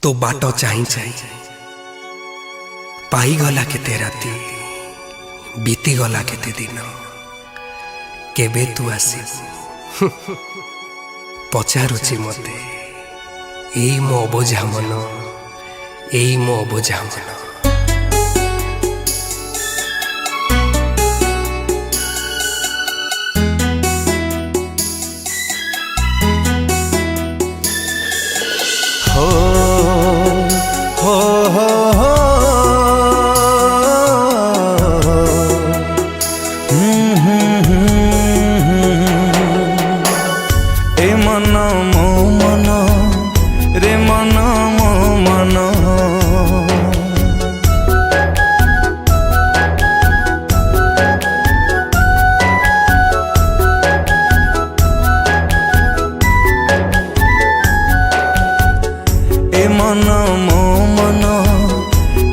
तो बाट चाही चाही पाई गला केते राती बीती गला केते दिन केबे तू आसी पचारुची मते एई मो अबुझा मन एई मो अबुझा मन। ए मन मो मन रे मन मो मन ए मन मो मन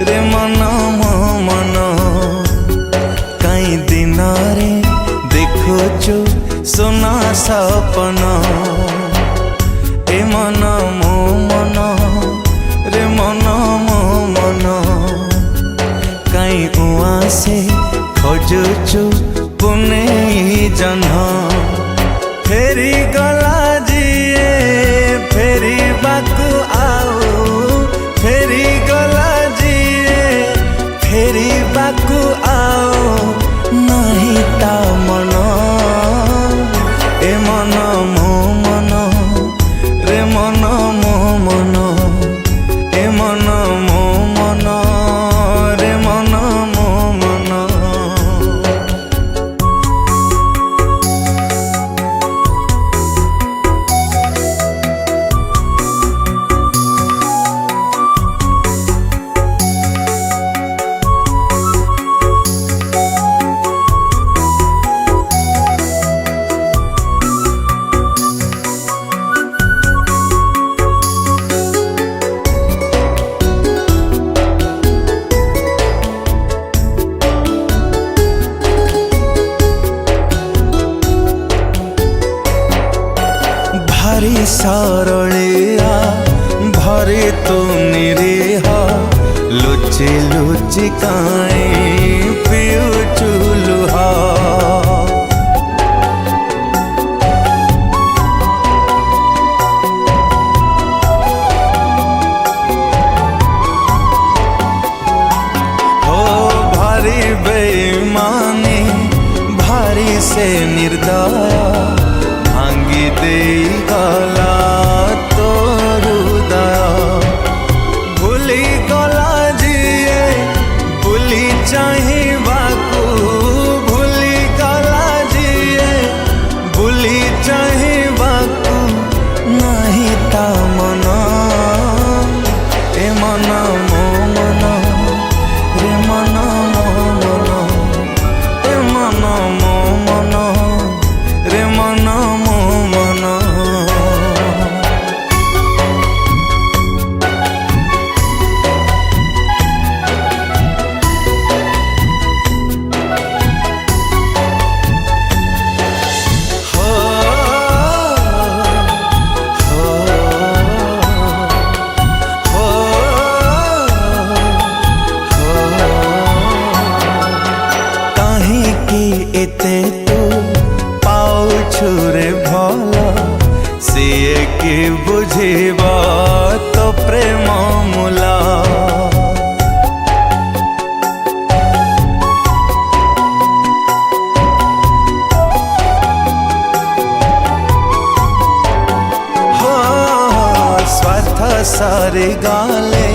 रे मन मो मन कई दिन रे देखुचु सुना सपना ए मन मो मन रे मन मो मन कई उआ से खोजुचु पुने जन्ह फेरी गला जिए फेरी बाकु आओ फेरी गला जिए फेरी बाकु आओ नहीं ता मन ए मन मो मन रे मन मो मन ए मन मो मन रे मन मो मन। भारी सरलिया भरी तू निरीह लुचि लुचि काई पियुचु लुहा हो भारी बेईमानी भारी से निर्दया भांगी दे गला तोर दया भूली गला जिए भूली चाहिबाकू भूली गला जिए भूली चाहिबाकू नहीं ता मन ए मन मो मन रे मन मो मन ए मन मो मन रे मन मो मन। एते तू पाउछु रे भला सिए के बुझेबा तो प्रेम मूला हो स्वार्थ सारे गाले